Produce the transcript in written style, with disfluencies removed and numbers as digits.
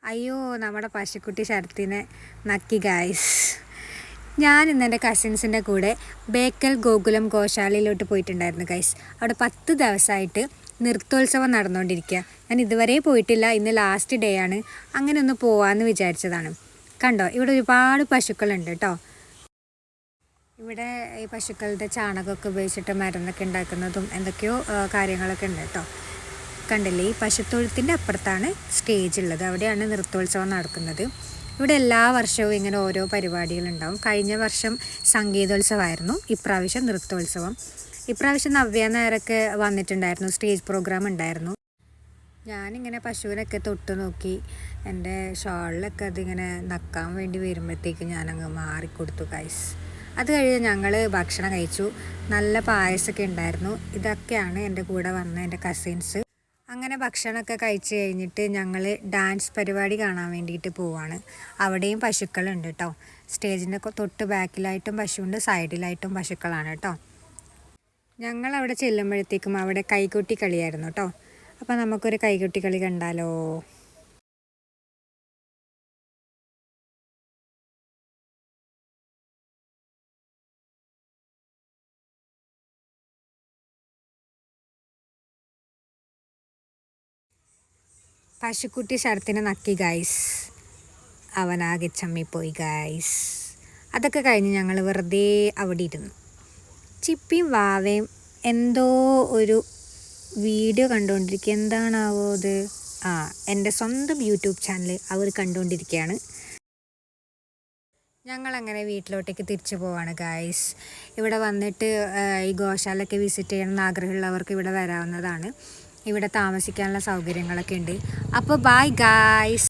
അയ്യോ നമ്മുടെ പശുക്കുട്ടി ശരത്തിനെ നക്കി ഗായ്സ്. ഞാൻ ഇന്ന് എൻ്റെ കസിൻസിൻ്റെ കൂടെ ബേക്കൽ ഗോകുലം ഗോശാലയിലോട്ട് പോയിട്ടുണ്ടായിരുന്നു ഗൈസ്. അവിടെ 10 ദിവസമായിട്ട് നൃത്തോത്സവം നടന്നുകൊണ്ടിരിക്കുക. ഞാൻ ഇതുവരെ പോയിട്ടില്ല, ഇന്ന് ലാസ്റ്റ് ഡേ ആണ്. അങ്ങനെ ഒന്ന് പോവാമെന്ന് വിചാരിച്ചതാണ്. കണ്ടോ, ഇവിടെ ഒരുപാട് പശുക്കളുണ്ട് കേട്ടോ. ഇവിടെ ഈ പശുക്കളുടെ ചാണകമൊക്കെ ഉപയോഗിച്ചിട്ട് മരുന്നൊക്കെ ഉണ്ടാക്കുന്നതും എന്തൊക്കെയോ കാര്യങ്ങളൊക്കെ ഉണ്ട് കേട്ടോ. കണ്ടില്ലേ, ഈ പശുത്തൊഴുത്തിൻ്റെ അപ്പുറത്താണ് സ്റ്റേജ് ഉള്ളത്. അവിടെയാണ് നൃത്തോത്സവം നടക്കുന്നത്. ഇവിടെ എല്ലാ വർഷവും ഇങ്ങനെ ഓരോ പരിപാടികളുണ്ടാവും. കഴിഞ്ഞ വർഷം സംഗീതോത്സവമായിരുന്നു, ഇപ്രാവശ്യം നൃത്തോത്സവം. ഇപ്രാവശ്യം നവ്യ നായരൊക്കെ വന്നിട്ടുണ്ടായിരുന്നു, സ്റ്റേജ് പ്രോഗ്രാം ഉണ്ടായിരുന്നു. ഞാനിങ്ങനെ പശുവിനൊക്കെ തൊട്ട് നോക്കി. എൻ്റെ ഷോളിലൊക്കെ അതിങ്ങനെ നക്കാൻ വേണ്ടി വരുമ്പോഴത്തേക്ക് ഞാനങ്ങ് മാറിക്കൊടുത്തു ഗൈസ്. അത് കഴിഞ്ഞ് ഞങ്ങൾ ഭക്ഷണം കഴിച്ചു. നല്ല പായസമൊക്കെ ഉണ്ടായിരുന്നു. ഇതൊക്കെയാണ് എൻ്റെ കൂടെ വന്ന എൻ്റെ കസിൻസ്. അങ്ങനെ ഭക്ഷണമൊക്കെ കഴിച്ച് കഴിഞ്ഞിട്ട് ഞങ്ങൾ ഡാൻസ് പരിപാടി കാണാൻ വേണ്ടിയിട്ട് പോവാണ്. അവിടെയും പശുക്കളുണ്ട് കേട്ടോ. സ്റ്റേജിൻ്റെ തൊട്ട് ബാക്കിലായിട്ടും പശുവുണ്ട്, സൈഡിലായിട്ടും പശുക്കളാണ് കേട്ടോ. ഞങ്ങൾ അവിടെ ചെല്ലുമ്പോഴത്തേക്കും അവിടെ കൈകൊട്ടി കളിയായിരുന്നു കേട്ടോ. അപ്പോൾ നമുക്കൊരു കൈകൊട്ടി കളി കണ്ടാലോ? പശുക്കുട്ടി ശരത്തിനെ നക്കി ഗൈസ്. അവനാകെ ചമ്മിപ്പോയി ഗൈസ്. അതൊക്കെ കഴിഞ്ഞ് ഞങ്ങൾ വെറുതെ അവിടെ ഇരുന്നു. ചിപ്പിയും വാവയും എന്തോ ഒരു വീഡിയോ കണ്ടുകൊണ്ടിരിക്കുക. എന്താണാവോ അത്? എൻ്റെ സ്വന്തം യൂട്യൂബ് ചാനൽ അവർ കണ്ടുകൊണ്ടിരിക്കുകയാണ്. ഞങ്ങളങ്ങനെ വീട്ടിലോട്ടേക്ക് തിരിച്ചു പോവാണ് ഗൈസ്. ഇവിടെ വന്നിട്ട് ഈ ഗോശാലയൊക്കെ വിസിറ്റ് ചെയ്യണമെന്ന് ആഗ്രഹമുള്ളവർക്ക് ഇവിടെ വരാവുന്നതാണ്. ഇവിടെ താമസിക്കാനുള്ള സൗകര്യങ്ങളൊക്കെ ഉണ്ട്. അപ്പോൾ ബൈ ഗൈസ്.